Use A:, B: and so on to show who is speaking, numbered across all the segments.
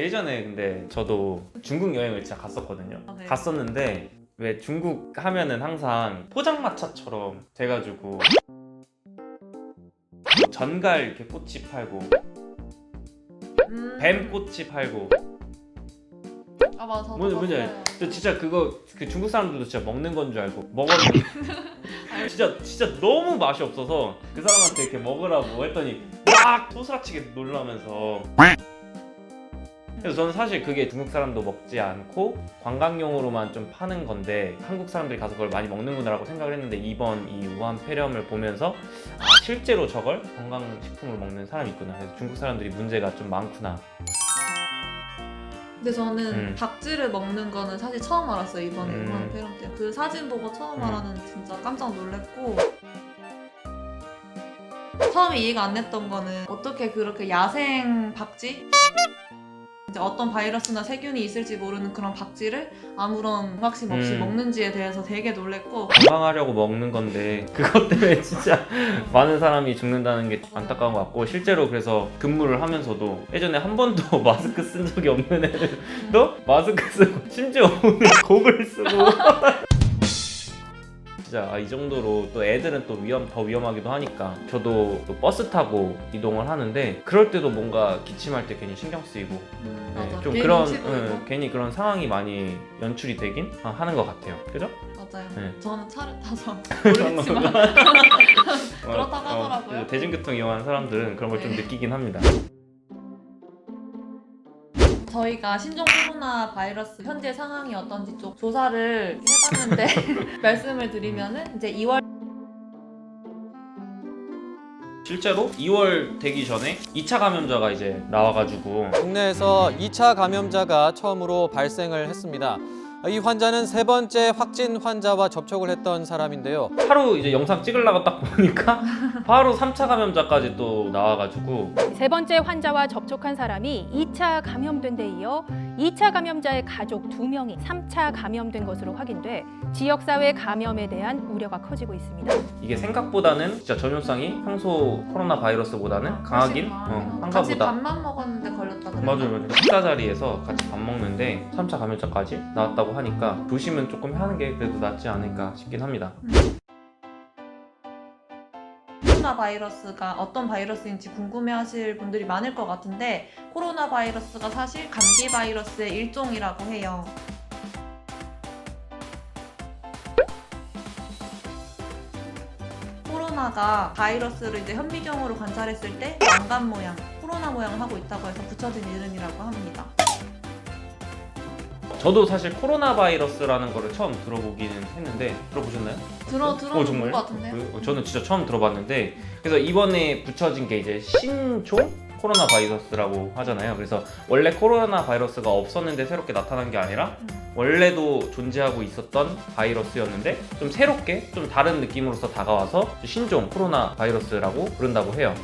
A: 예전에 근데 저도 중국 여행을 진짜 갔었거든요.
B: 네.
A: 갔었는데 왜 중국 하면은 항상 포장마차처럼 돼가지고 전갈 이렇게 꽃이 팔고 뱀 꽃이 팔고
B: 아 맞아.
A: 뭔지 알죠? 저 진짜 그거 그 중국 사람들도 진짜 먹는 건 줄 알고 먹었는데 진짜 너무 맛이 없어서 그 사람한테 이렇게 먹으라고 했더니 막 소스라치게 놀라면서. 그래서 저는 사실 그게 중국 사람도 먹지 않고 관광용으로만 좀 파는 건데 한국 사람들이 가서 그걸 많이 먹는구나라고 생각을 했는데 이번 이 우한 폐렴을 보면서 실제로 저걸 건강식품으로 먹는 사람이 있구나. 그래서 중국 사람들이 문제가 좀 많구나.
B: 근데 저는 박쥐를 먹는 거는 사실 처음 알았어요. 이번에 우한 폐렴 때. 그 사진 보고 처음 알았는데 진짜 깜짝 놀랐고 처음에 이해가 안 됐던 거는 어떻게 그렇게 야생 박쥐? 이제 어떤 바이러스나 세균이 있을지 모르는 그런 박쥐를 아무런 경각심 없이 먹는지에 대해서 되게 놀랬고
A: 건강하려고 먹는 건데 그것 때문에 진짜 많은 사람이 죽는다는 게 안타까운 것 같고 실제로 그래서 근무를 하면서도 예전에 한 번도 마스크 쓴 적이 없는 애들도 마스크 쓰고 심지어 오늘 곡을 쓰고 진짜 이 정도로 또 애들은 또 더 위험하기도 하니까 저도 또 버스 타고 이동을 하는데 그럴 때도 뭔가 기침할 때 괜히 신경 쓰이고
B: 맞아.
A: 좀
B: 괜히
A: 그런
B: 치부이고.
A: 괜히 그런 상황이 많이 연출이 되긴 하는 것 같아요. 그죠?
B: 맞아요.
A: 네.
B: 저는 차를 타서 모르겠지만 그렇다고 하더라고요.
A: 대중교통 이용하는 사람들은 그런 걸 좀
B: 네.
A: 느끼긴 합니다.
B: 저희가 신종 코로나 바이러스 현재 상황이 어떤지 좀 조사를 해봤는데 말씀을 드리면은 이제 2월
A: 실제로 2월 되기 전에 2차 감염자가 이제 나와가지고
C: 국내에서 2차 감염자가 처음으로 발생을 했습니다. 이 환자는 세 번째 확진 환자와 접촉을 했던 사람인데요.
A: 하루 이제 영상 찍으려고 딱 보니까 바로 3차 감염자까지 또 나와가지고
D: 세 번째 환자와 접촉한 사람이 2차 감염된 데 이어 2차 감염자의 가족 2명이 3차 감염된 것으로 확인돼 지역사회 감염에 대한 우려가 커지고 있습니다.
A: 이게 생각보다는 진짜 전염성이 평소 코로나 바이러스보다는 강하긴 한가
B: 같이
A: 보다.
B: 밥만 먹었는데 걸렸다 그래요.
A: 맞아요. 식사 자리에서 같이 밥 먹는데 3차 감염자까지 나왔다고 하니까 조심은 조금 하는 게 그래도 낫지 않을까 싶긴 합니다.
B: 코로나 바이러스가 어떤 바이러스인지 궁금해하실 분들이 많을 것 같은데 코로나 바이러스가 사실 감기 바이러스의 일종이라고 해요. 코로나가 바이러스를 이제 현미경으로 관찰했을 때 왕관 모양, 코로나 모양을 하고 있다고 해서 붙여진 이름이라고 합니다.
A: 저도 사실 코로나 바이러스라는 거를 처음 들어보기는 했는데 들어보셨나요?
B: 들어본
A: 정말요?
B: 것 같은데요?
A: 저는 진짜 처음 들어봤는데 그래서 이번에 붙여진 게 이제 신종 코로나 바이러스라고 하잖아요. 그래서 원래 코로나 바이러스가 없었는데 새롭게 나타난 게 아니라 원래도 존재하고 있었던 바이러스였는데 좀 새롭게 좀 다른 느낌으로서 다가와서 신종 코로나 바이러스라고 부른다고 해요.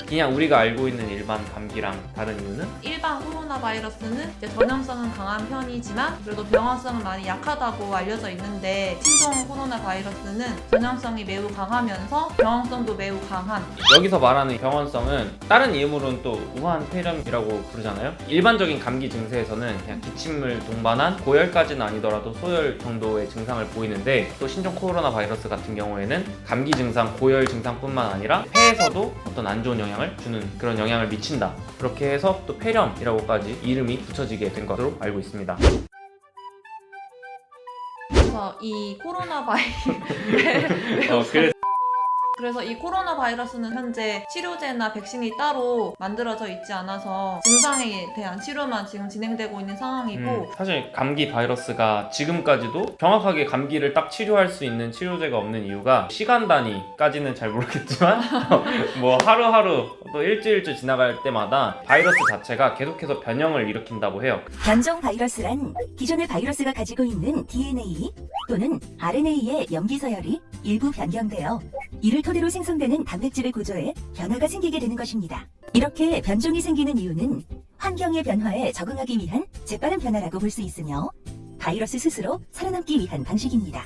A: 그냥 우리가 알고 있는 일반 감기랑 다른 이유는
B: 일반 코로나 바이러스는 이제 전염성은 강한 편이지만 그래도 병원성은 많이 약하다고 알려져 있는데 신종 코로나 바이러스는 전염성이 매우 강하면서 병원성도 매우 강한
A: 여기서 말하는 병원성은 다른 이름으로는 또 우한 폐렴이라고 부르잖아요. 일반적인 감기 증세에서는 그냥 기침을 동반한 고열까지는 아니더라도 소열 정도의 증상을 보이는데 또 신종 코로나 바이러스 같은 경우에는 감기 증상, 고열 증상뿐만 아니라 폐에서도 어떤 안 좋은 영향을 주는 그런 영향을 미친다. 그렇게 해서 또 폐렴이라고까지 이름이 붙여지게 된 것으로 알고 있습니다.
B: 그래서 이 코로나 바이러스 그래서 이 코로나 바이러스는 현재 치료제나 백신이 따로 만들어져 있지 않아서 증상에 대한 치료만 지금 진행되고 있는 상황이고
A: 사실 감기 바이러스가 지금까지도 정확하게 감기를 딱 치료할 수 있는 치료제가 없는 이유가 시간 단위까지는 잘 모르겠지만 뭐 하루하루 또 일주일째 지나갈 때마다 바이러스 자체가 계속해서 변형을 일으킨다고 해요.
E: 변종 바이러스란 기존의 바이러스가 가지고 있는 DNA 또는 RNA의 염기 서열이 일부 변경되어 이를 토대로 생성되는 단백질을 고조해 변화가 생기게 되는 것입니다. 이렇게 변종이 생기는 이유는 환경의 변화에 적응하기 위한 재빠른 변화라고 볼 수 있으며 바이러스 스스로 살아남기 위한 방식입니다.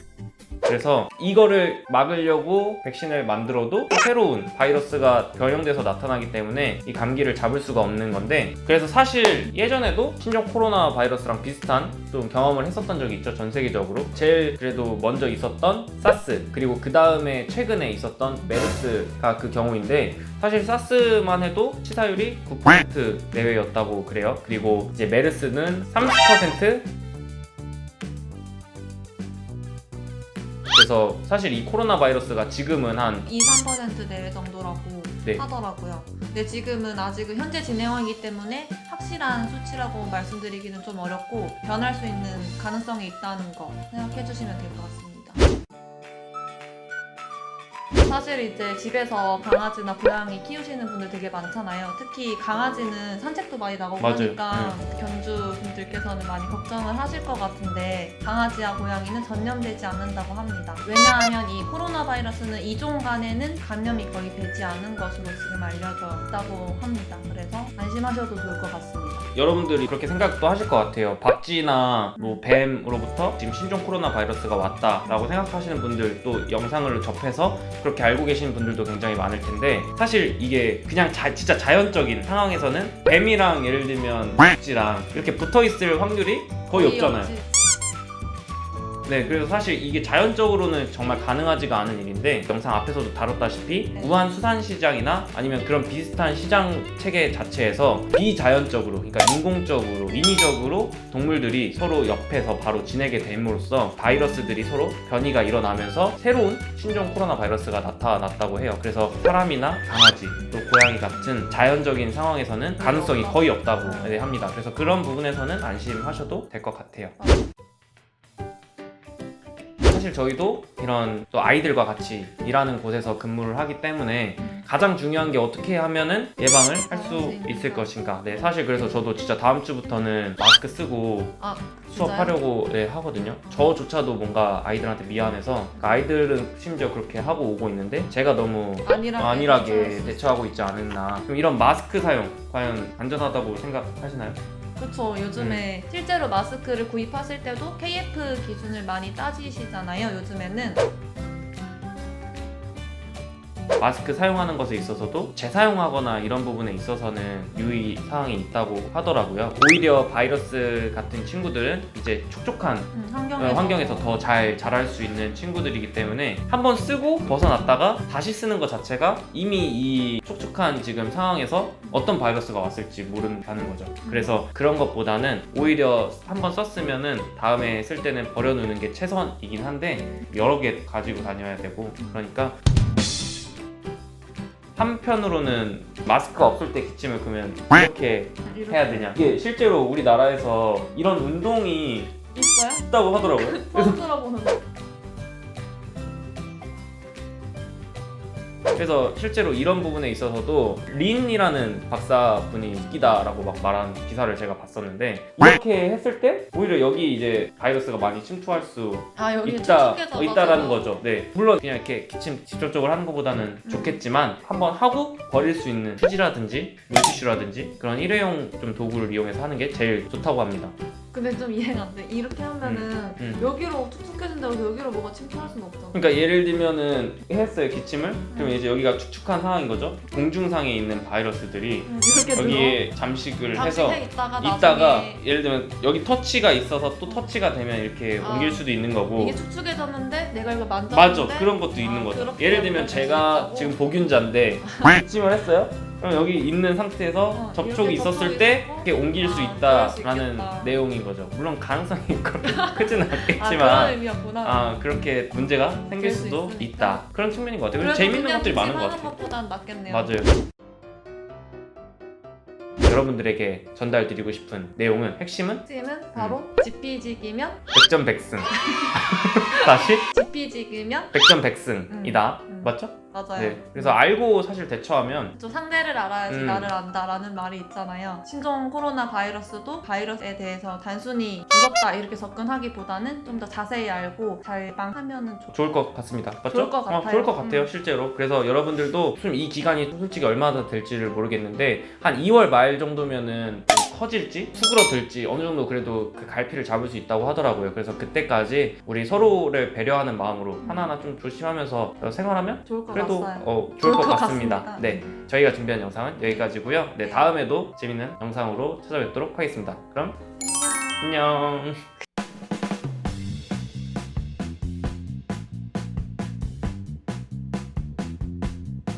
A: 그래서 이거를 막으려고 백신을 만들어도 또 새로운 바이러스가 변형돼서 나타나기 때문에 이 감기를 잡을 수가 없는 건데, 그래서 사실 예전에도 신종 코로나 바이러스랑 비슷한 좀 경험을 했었던 적이 있죠. 전 세계적으로 제일 그래도 먼저 있었던 사스, 그리고 그 다음에 최근에 있었던 메르스가 그 경우인데, 사실 사스만 해도 치사율이 9% 내외였다고 그래요. 그리고 이제 메르스는 30%. 그래서 사실 이 코로나 바이러스가 지금은 한
B: 2~3% 내외 정도라고
A: 네.
B: 하더라고요. 근데 지금은 아직은 현재 진행형이기 때문에 확실한 수치라고 말씀드리기는 좀 어렵고 변할 수 있는 가능성이 있다는 거 생각해 주시면 될 것 같습니다. 사실 이제 집에서 강아지나 고양이 키우시는 분들 되게 많잖아요. 특히 강아지는 산책도 많이 나가고
A: 맞아요.
B: 하니까 견주분들께서는 많이 걱정을 하실 것 같은데, 강아지와 고양이는 전염되지 않는다고 합니다. 왜냐하면 이 코로나 바이러스는 이종 간에는 감염이 거의 되지 않은 것으로 지금 알려져 있다고 합니다. 그래서 안심하셔도 좋을 것 같습니다.
A: 여러분들이 그렇게 생각도 하실 것 같아요. 박쥐나 뭐 뱀으로부터 지금 신종 코로나 바이러스가 왔다라고 생각하시는 분들, 또 영상을 접해서 그렇게 알고 계시는 분들도 굉장히 많을 텐데, 사실 이게 그냥 진짜 자연적인 상황에서는 뱀이랑 예를 들면 박쥐랑 이렇게 붙어 있을 확률이 거의 없잖아요.
B: 없지.
A: 네, 그래서 사실 이게 자연적으로는 정말 가능하지가 않은 일인데, 영상 앞에서도 다뤘다시피
B: 네.
A: 우한 수산시장이나 아니면 그런 비슷한 시장 체계 자체에서 비자연적으로, 그러니까 인공적으로, 인위적으로 동물들이 서로 옆에서 바로 지내게 됨으로써 바이러스들이 서로 변이가 일어나면서 새로운 신종 코로나 바이러스가 나타났다고 해요. 그래서 사람이나 강아지, 또 고양이 같은 자연적인 상황에서는 가능성이 거의 없다고 합니다. 그래서 그런 부분에서는 안심하셔도 될 것 같아요. 사실 저희도 이런 또 아이들과 같이 일하는 곳에서 근무를 하기 때문에 가장 중요한 게 어떻게 하면은 예방을 할 수 있을 것인가. 네, 사실 그래서 저도 진짜 다음 주부터는 마스크 쓰고 수업하려고 하거든요. 저조차도 뭔가 아이들한테 미안해서, 그러니까 아이들은 심지어 그렇게 하고 오고 있는데 제가 너무 안일하게 대처하고 있지 않았나. 그럼 이런 마스크 사용 과연 안전하다고 생각하시나요?
B: 그렇죠. 요즘에 실제로 마스크를 구입하실 때도 KF 기준을 많이 따지시잖아요. 요즘에는
A: 마스크 사용하는 것에 있어서도 재사용하거나 이런 부분에 있어서는 유의 사항이 있다고 하더라고요. 오히려 바이러스 같은 친구들은 이제 촉촉한 환경에서 더 잘 자랄 수 있는 친구들이기 때문에 한번 쓰고 벗어났다가 다시 쓰는 것 자체가 이미 이 촉촉한 지금 상황에서 어떤 바이러스가 왔을지 모른다는 거죠. 그래서 그런 것보다는 오히려 한번 썼으면은 다음에 쓸 때는 버려놓는 게 최선이긴 한데, 여러 개 가지고 다녀야 되고, 그러니까 한편으로는 마스크가 없을 때 기침을 그러면 이렇게 해야 되냐, 이게 실제로 우리나라에서 이런 운동이
B: 있어요?
A: 있다고 하더라고요.
B: 처음 들어보는 거.
A: 그래서 실제로 이런 부분에 있어서도 린이라는 박사분이 웃기다라고 막 말한 기사를 제가 봤었는데, 이렇게 했을 때 오히려 여기 이제 바이러스가 많이 침투할 수
B: 여기
A: 있다라는 거죠. 네, 물론 그냥 이렇게 기침 직접적으로 하는 것보다는 좋겠지만 한번 하고 버릴 수 있는 휴지라든지 물티슈라든지 그런 일회용 좀 도구를 이용해서 하는 게 제일 좋다고 합니다.
B: 근데 좀 이해가 안 돼. 이렇게 하면은 여기로 툭툭해진다고 해서 여기로 뭐가 침투할 수는 없잖아.
A: 그러니까 예를 들면은 했어요, 기침을. 그럼 이제 여기가 축축한 상황인 거죠. 공중상에 있는 바이러스들이
B: 이렇게
A: 여기에 잠식을 해서
B: 있다가
A: 있다가 예를 들면 여기 터치가 있어서 또 터치가 되면 이렇게 옮길 수도 있는 거고.
B: 이게 축축해졌는데 내가 이걸 만졌는데
A: 맞아, 그런 것도 있는 거죠.
B: 그렇게
A: 예를 들면 제가
B: 있다고?
A: 지금 복균자인데 기침을 했어요. 그럼 여기 있는 상태에서 접촉이
B: 이렇게
A: 있었을 때
B: 접촉이
A: 이렇게 옮길 수
B: 그럴 수
A: 있다라는
B: 있겠다.
A: 내용인 거죠. 물론 가능성이 그렇게 크진
B: 그런
A: 않겠지만
B: 의미였구나.
A: 그렇게 문제가 생길
B: 될 수
A: 수도
B: 있으니까.
A: 있다. 그런 측면인 것 같아요.
B: 그래도
A: 재밌는
B: 그냥
A: 것들이 많은 것
B: 기침하는
A: 같아요.
B: 것보단 낫겠네요.
A: 맞아요. 여러분들에게 전달드리고 싶은 내용은, 핵심은
B: 핵심은 바로 지피지기면
A: 100점 100승. 다시
B: 지피지기면
A: 100점 100승이다. 맞죠?
B: 맞아요.
A: 네. 그래서 알고 사실 대처하면
B: 또 상대를 알아야지 나를 안다라는 말이 있잖아요. 신종 코로나 바이러스도 바이러스에 대해서 단순히 무섭다 이렇게 접근하기보다는 좀 더 자세히 알고 잘 예방하면은
A: 좋을 것 같습니다. 맞죠?
B: 좋을 것 같아요.
A: 좋을 것 같아요, 실제로. 그래서 여러분들도 이 기간이 솔직히 얼마나 될지를 모르겠는데 한 2월 말 정도면은 커질지 수그러들지 어느 정도 그래도 그 갈피를 잡을 수 있다고 하더라고요. 그래서 그때까지 우리 서로를 배려하는 마음으로 하나하나 좀 조심하면서 생활하면
B: 좋을 것
A: 그래도
B: 같아요.
A: 좋을 것
B: 것
A: 같습니다.
B: 같습니다.
A: 네, 저희가 준비한 영상은 여기까지고요. 네, 다음에도 재밌는 영상으로 찾아뵙도록 하겠습니다. 그럼 안녕.